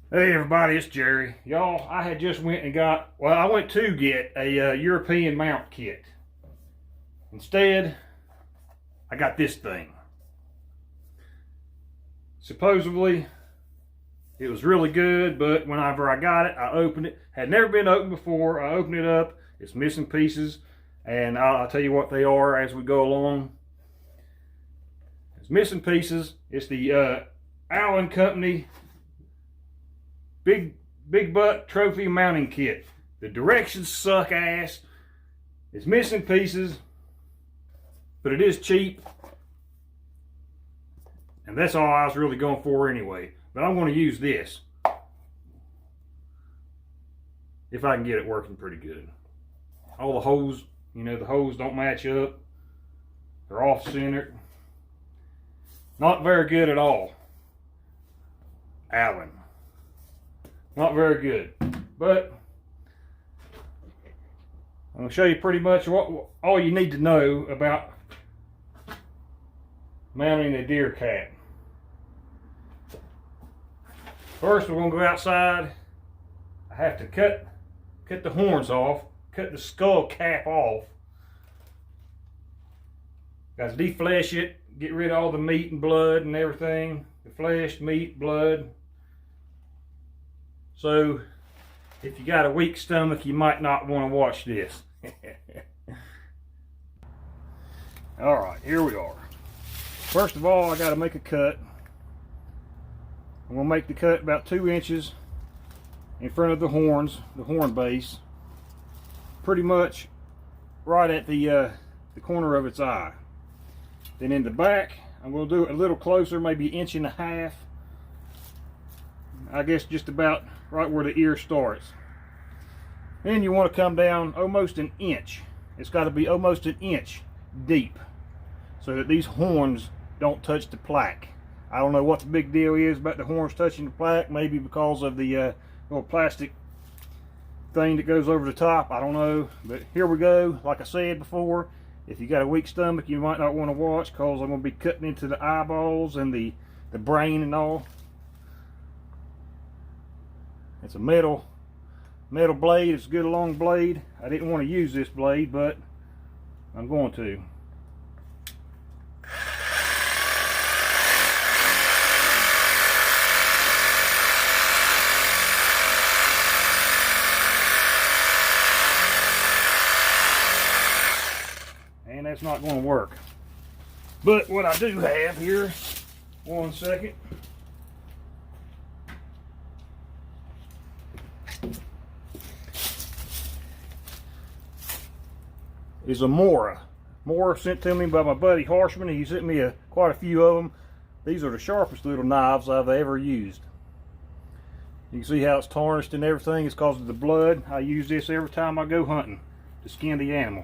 Hey everybody, it's Jerry. Y'all, I had just went and got, I went to get a European mount kit. Instead, I got this thing. Supposedly, it was really good, but whenever I got it, I opened it. Had never been opened before. I opened it up. It's missing pieces, and I'll tell you what they are as we go along. It's missing pieces. It's the Allen Company Big Butt Trophy Mounting Kit. The directions suck ass. It's missing pieces, but it is cheap. And that's all I was really going for anyway. But I'm going to use this. If I can get it working pretty good. All the holes, the holes don't match up. They're off-centered. Not very good at all. Allen. Not very good, but I'm going to show you pretty much all you need to know about mounting a deer cap. First, we're going to go outside. I have to cut the horns off, cut the skull cap off. Got to deflesh it, get rid of all the meat and blood and everything. The flesh, meat, blood. So, if you got a weak stomach, you might not want to watch this. Alright, here we are. First of all, I got to make a cut. I'm going to make the cut about 2 inches in front of the horns, the horn base. Pretty much right at the corner of its eye. Then in the back, I'm going to do it a little closer, maybe 1.5 inches. I guess just about right where the ear starts. Then you want to come down almost 1 inch. It's got to be almost 1 inch deep so that these horns don't touch the plaque. I don't know what the big deal is about the horns touching the plaque. Maybe because of the little plastic thing that goes over the top. I don't know. But here we go. Like I said before, if you got a weak stomach, you might not want to watch because I'm going to be cutting into the eyeballs and the brain and all. It's a metal blade. It's a good long blade. I didn't want to use this blade, but I'm going to. And that's not going to work. But what I do have here, 1 second. Is a Mora sent to me by my buddy Harshman. He sent me quite a few of them. These are the sharpest little knives I've ever used. You can see how it's tarnished and everything. It's because of the blood. I use this every time I go hunting to skin the animal.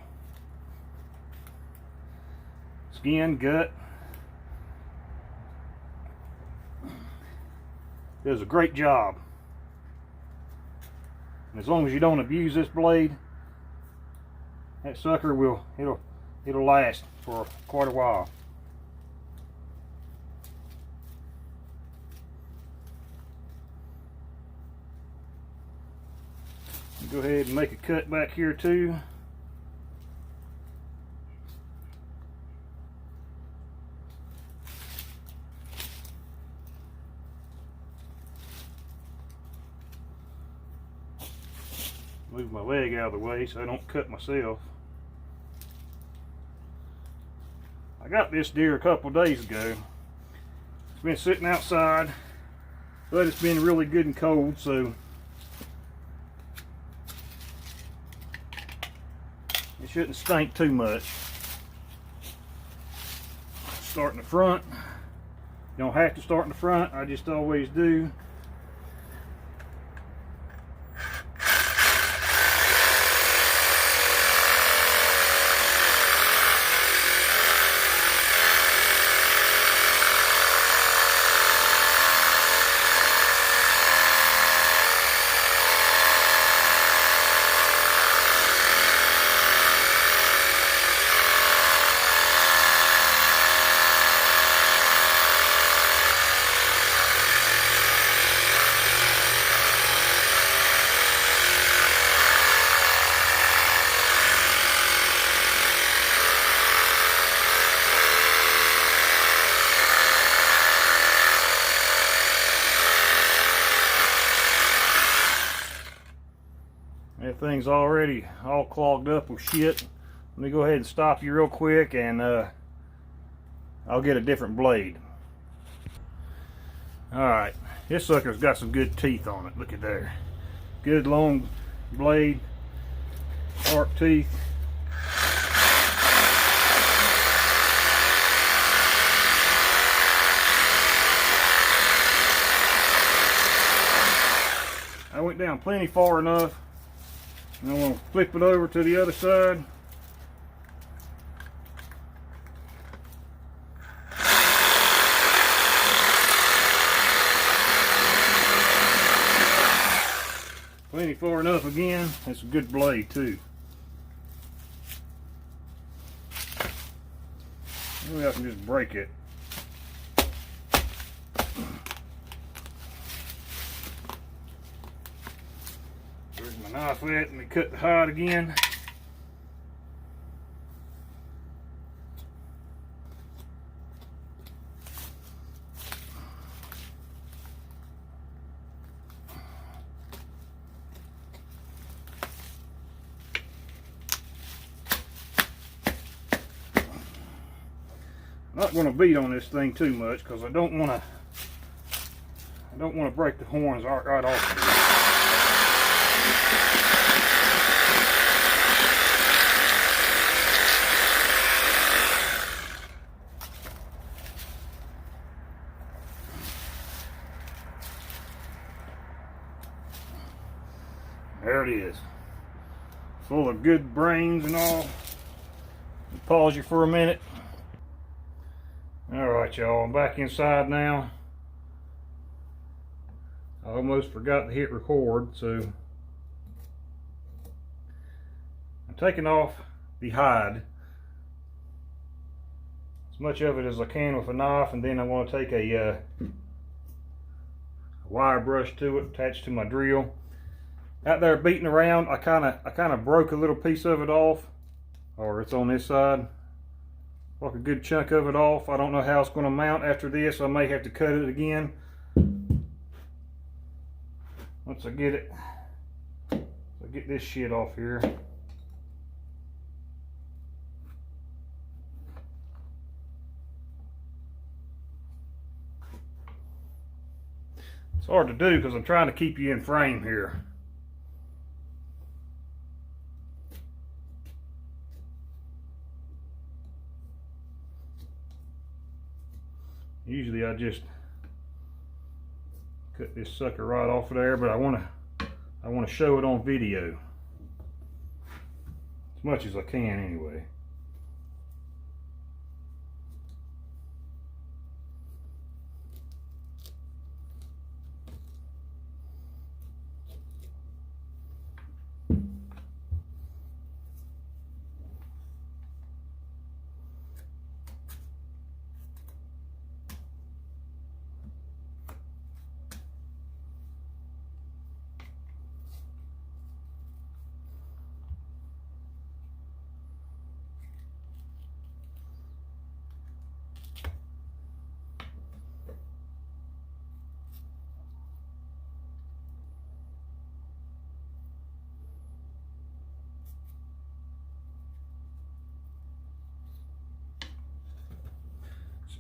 Skin, gut. Does a great job. And as long as you don't abuse this blade, that sucker it'll last for quite a while. Go ahead and make a cut back here too. Move my leg out of the way so I don't cut myself. I got this deer a couple days ago. It's been sitting outside, but it's been really good and cold, so it shouldn't stink too much. Start in the front. You don't have to start in the front, I just always do. That thing's already all clogged up with shit. Let me go ahead and stop you real quick, and I'll get a different blade. Alright, this sucker's got some good teeth on it. Look at there. Good long blade, sharp teeth. I went down plenty far enough. And I'm going to flip it over to the other side. Plenty far enough again. It's a good blade too. Maybe I can just break it. There's my knife at. Let me cut the hide again. I'm not going to beat on this thing too much because I don't want to break the horns right off. There it is. Full of good brains and all. Pause you for a minute. Alright y'all, I'm back inside now. I almost forgot to hit record, so I'm taking off the hide, as much of it as I can with a knife, and then I want to take a wire brush to it, attached to my drill. Out there beating around, I kind of broke a little piece of it off, or it's on this side. Like a good chunk of it off. I don't know how it's going to mount after this. I may have to cut it again once I get it. I'll get this shit off here. It's hard to do because I'm trying to keep you in frame here. Usually I just cut this sucker right off of there, but I want to show it on video as much as I can anyway.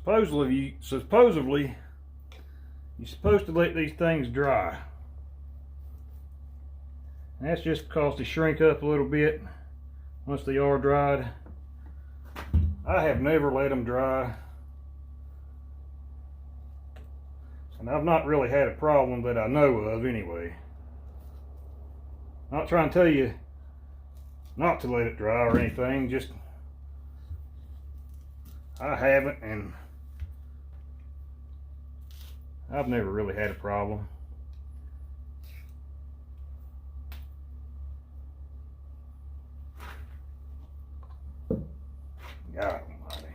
Supposedly you're supposed to let these things dry. And that's just because they shrink up a little bit once they are dried. I have never let them dry, and I've not really had a problem that I know of anyway. Not trying to tell you not to let it dry or anything, just I haven't, and I've never really had a problem. God almighty.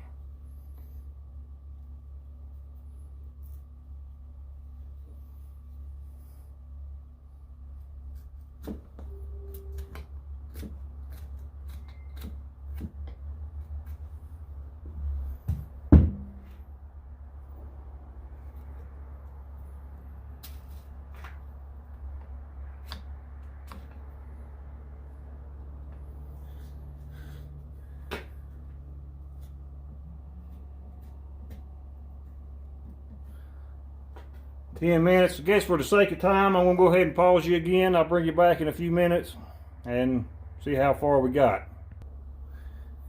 10 minutes. I guess for the sake of time, I'm going to go ahead and pause you again. I'll bring you back in a few minutes and see how far we got.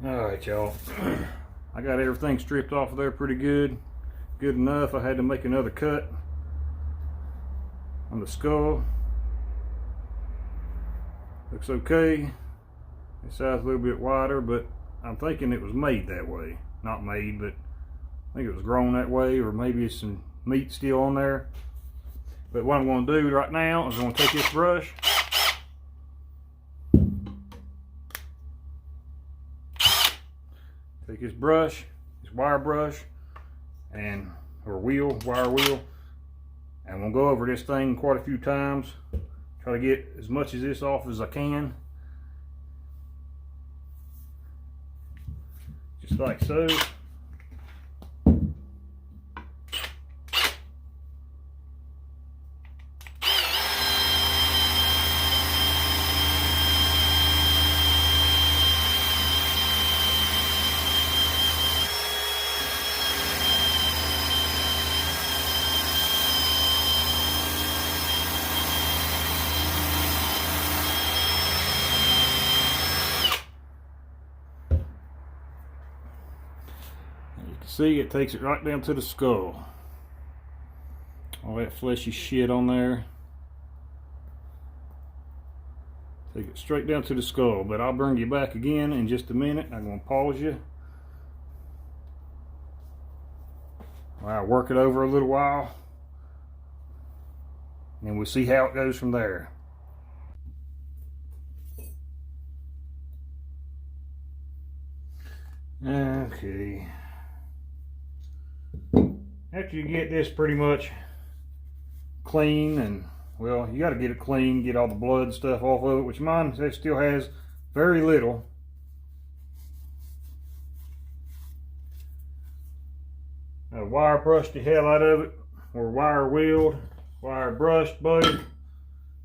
Alright, y'all. I got everything stripped off of there pretty good. Good enough. I had to make another cut on the skull. Looks okay. This side's a little bit wider, but I'm thinking it was made that way. Not made, but I think it was grown that way, or maybe it's some meat still on there. But what I'm going to do right now is I'm going to take this brush, this wire brush, and wire wheel, and I'm going to go over this thing quite a few times. Try to get as much of this off as I can. Just like so. See, it takes it right down to the skull. All that fleshy shit on there. Take it straight down to the skull, but I'll bring you back again in just a minute. I'm going to pause you. I'll work it over a little while, and we'll see how it goes from there. Okay. After you get this pretty much clean, and well, you got to get it clean, get all the blood and stuff off of it, which mine still has very little. I wire brushed the hell out of it, or wire wheeled, wire brushed both.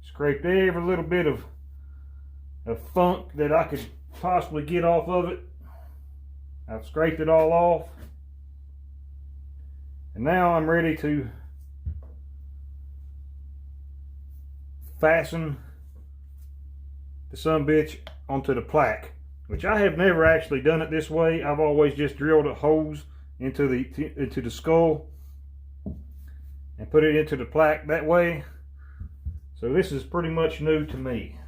Scraped every little bit of funk that I could possibly get off of it. I've scraped it all off. And now I'm ready to fasten the sumbitch onto the plaque, which I have never actually done it this way. I've always just drilled a hose into the skull and put it into the plaque that way. So this is pretty much new to me.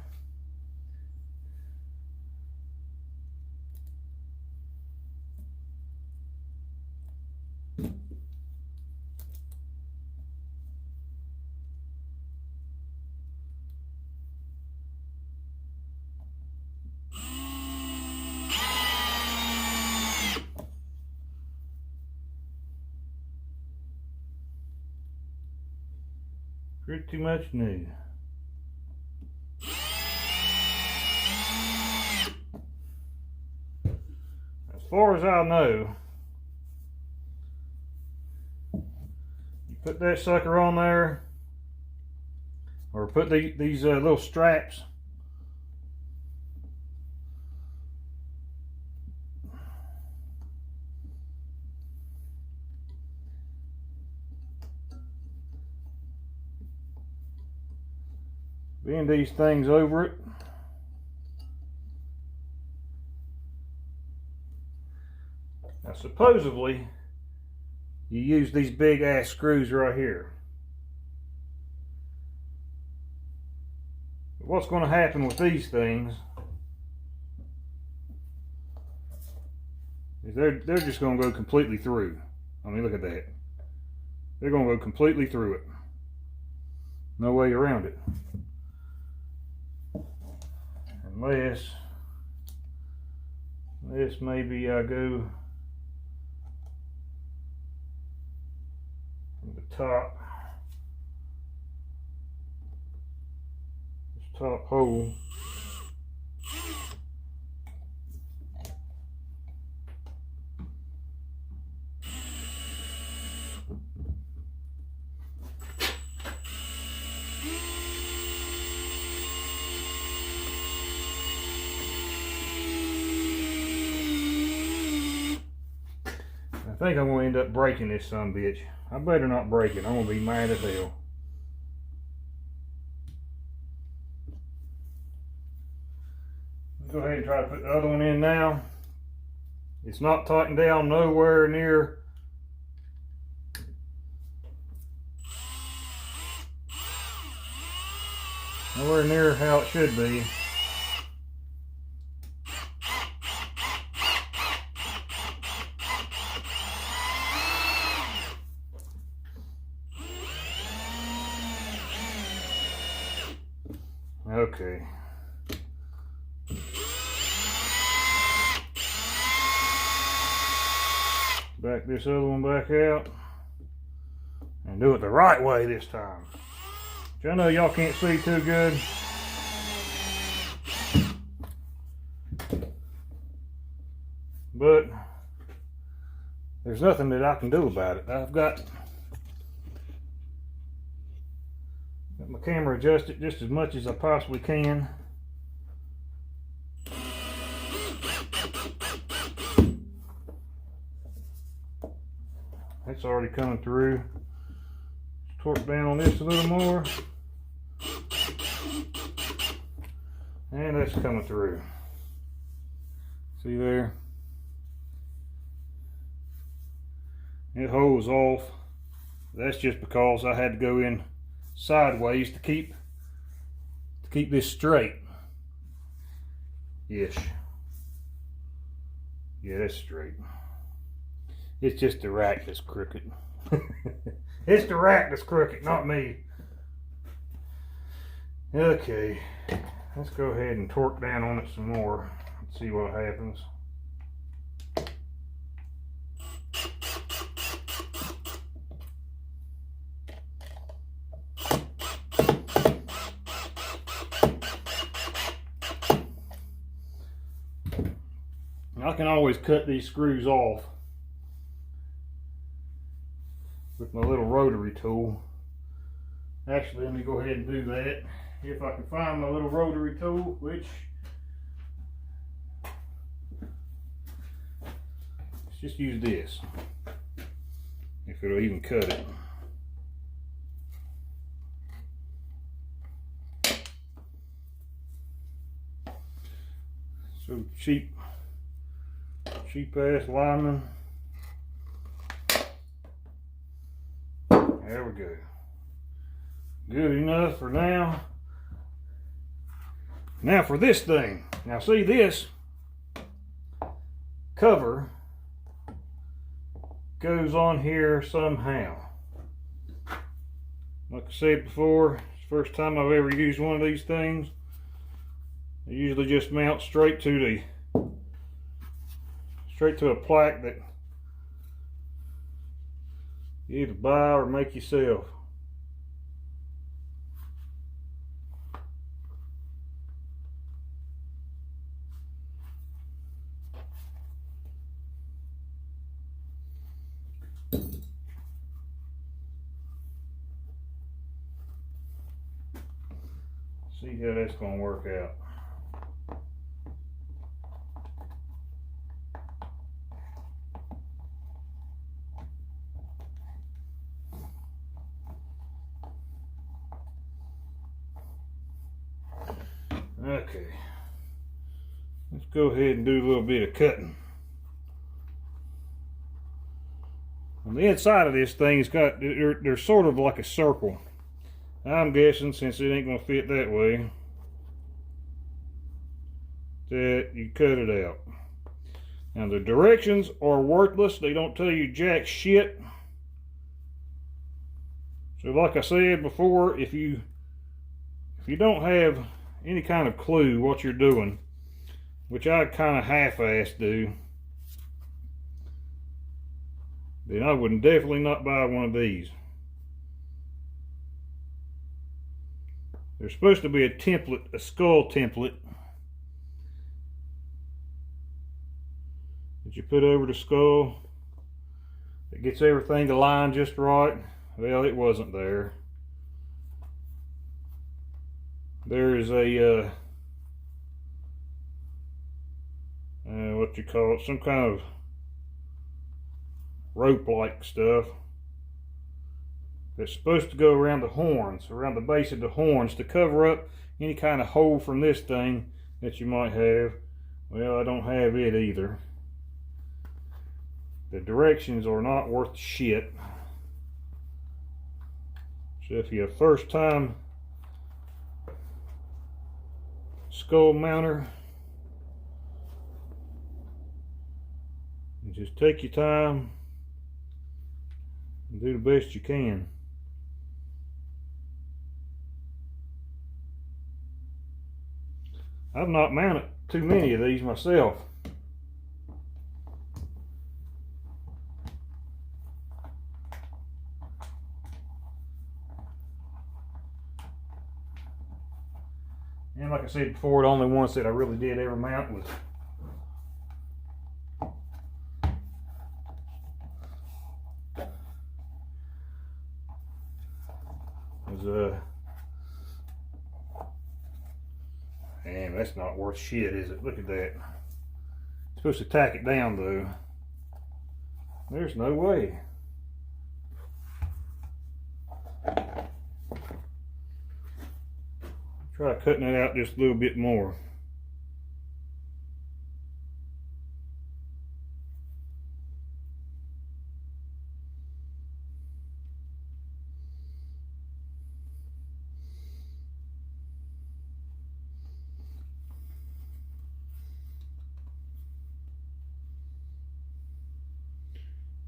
Pretty much new. As far as I know, you put that sucker on there, or put these little straps bend these things over it. Now supposedly you use these big ass screws right here. But what's going to happen with these things is they're just going to go completely through. I mean, look at that. They're going to go completely through it. No way around it. Unless maybe I go from the top, this top hole, I think I'm going to end up breaking this sumbitch. I better not break it. I'm gonna be mad as hell. Go ahead and try to put the other one in now. It's not tightened down nowhere near how it should be. Okay. Back this other one back out and do it the right way this time. Which I know y'all can't see too good. But there's nothing that I can do about it. I've got my camera adjusted just as much as I possibly can. That's already coming through. Just torque down on this a little more. And that's coming through. See there? It holds off. That's just because I had to go in sideways to keep this straight. Yes. Yeah, that's straight. It's just the rack that's crooked. It's the rack that's crooked, not me. Okay, let's go ahead and torque down on it some more and see what happens. I can always cut these screws off with my little rotary tool. Actually, let me go ahead and do that. If I can find my little rotary tool, which let's just use this, if it'll even cut it. So cheap ass lineman. There we go. Good enough for now. Now for this thing. Now see, this cover goes on here somehow. Like I said before, it's the first time I've ever used one of these things. They usually just mount straight to a plaque that you either buy or make yourself. See how that's going to work out. Okay, let's go ahead and do a little bit of cutting. On the inside of this thing, it's got, they're sort of like a circle. I'm guessing, since it ain't gonna fit that way, that you cut it out. Now the directions are worthless. They don't tell you jack shit. So like I said before, if you don't have any kind of clue what you're doing, which I kind of half-assed do, then I would definitely not buy one of these. There's supposed to be a template, a skull template, that you put over the skull that gets everything aligned just right. Well, it wasn't there. There is a what you call it, some kind of rope like stuff that's supposed to go around the horns, around the base of the horns, to cover up any kind of hole from this thing that you might have. Well, I don't have it either. The directions are not worth shit. So if you're a first time skull mounter, just take your time and do the best you can. I've not mounted too many of these myself. And like I said before, the only ones that I really did ever mount was man, that's not worth shit, is it? Look at that. Supposed to tack it down though. There's no way. Try cutting it out just a little bit more.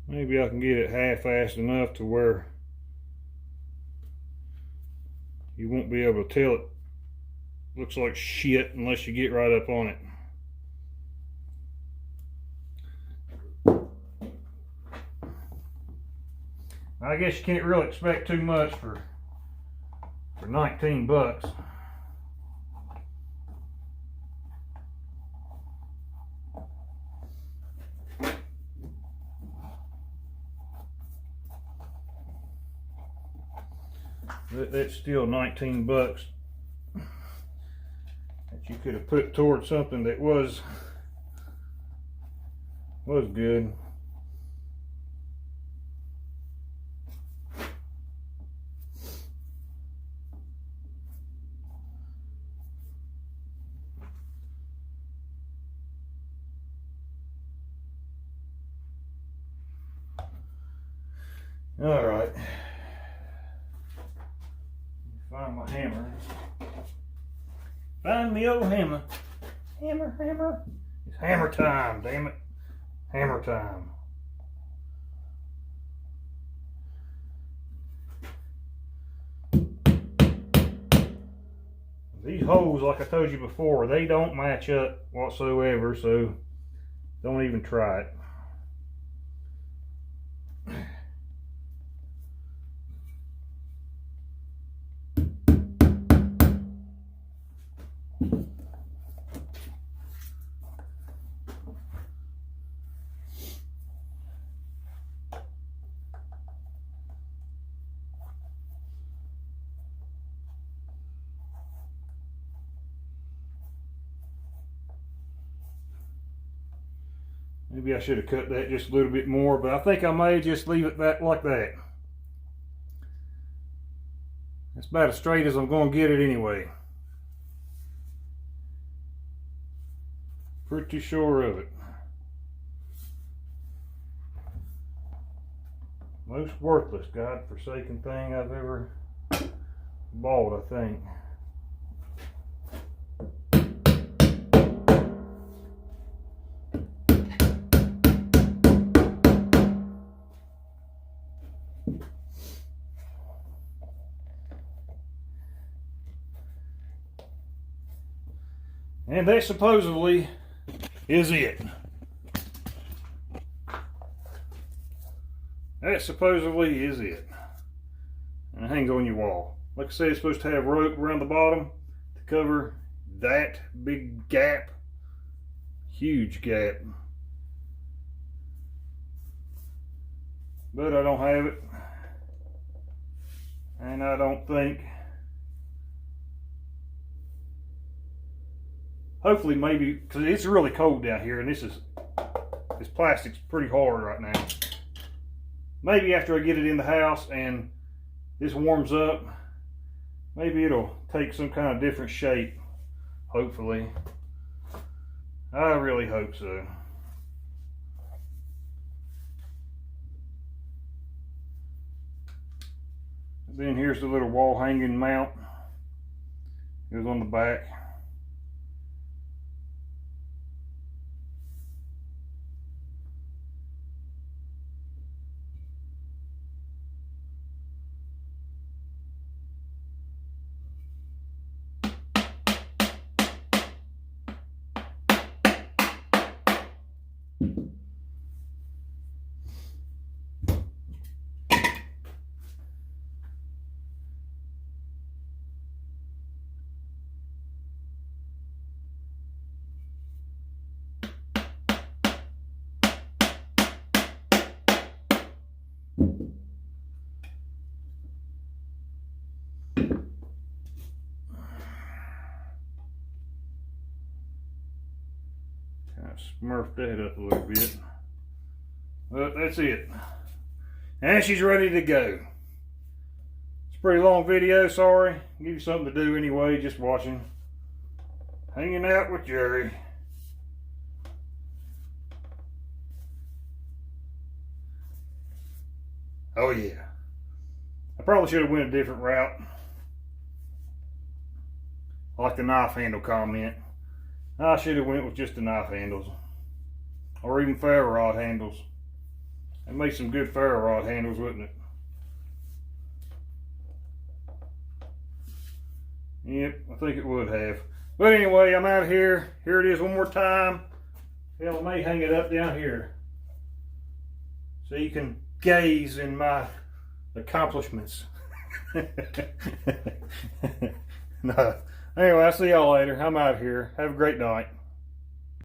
Maybe I can get it half-assed enough to where you won't be able to tell it looks like shit unless you get right up on it. I guess you can't really expect too much for 19 bucks. That's still 19 bucks that you could have put towards something that was good. All right. Find my hammer. Find me old hammer. Hammer, hammer. It's hammer time, damn it. Hammer time. These holes, like I told you before, they don't match up whatsoever, so don't even try it. Maybe I should have cut that just a little bit more, but I think I may just leave it like that. That's about as straight as I'm going to get it anyway. Pretty sure of it. Most worthless, God-forsaken thing I've ever bought, I think. And that supposedly is it. That supposedly is it. And it hangs on your wall. Like I said, it's supposed to have rope around the bottom to cover that big gap. Huge gap. But I don't have it. And I don't think. Hopefully, maybe, because it's really cold down here, and this plastic's pretty hard right now. Maybe after I get it in the house and this warms up, maybe it'll take some kind of different shape, hopefully. I really hope so. Then here's the little wall hanging mount. It goes on the back. Kind of smurfed that up a little bit. But that's it. And she's ready to go. It's a pretty long video, sorry. Give you something to do anyway, just watching. Hanging out with Jerry. Oh yeah. I probably should have went a different route. Like the knife handle comment. I should have went with just the knife handles. Or even ferro rod handles. It made some good ferro rod handles, wouldn't it? Yep, I think it would have. But anyway, I'm out of here. Here it is one more time. Hell, I may hang it up down here, so you can gaze in my accomplishments. No. Anyway, I'll see y'all later. I'm out of here. Have a great night.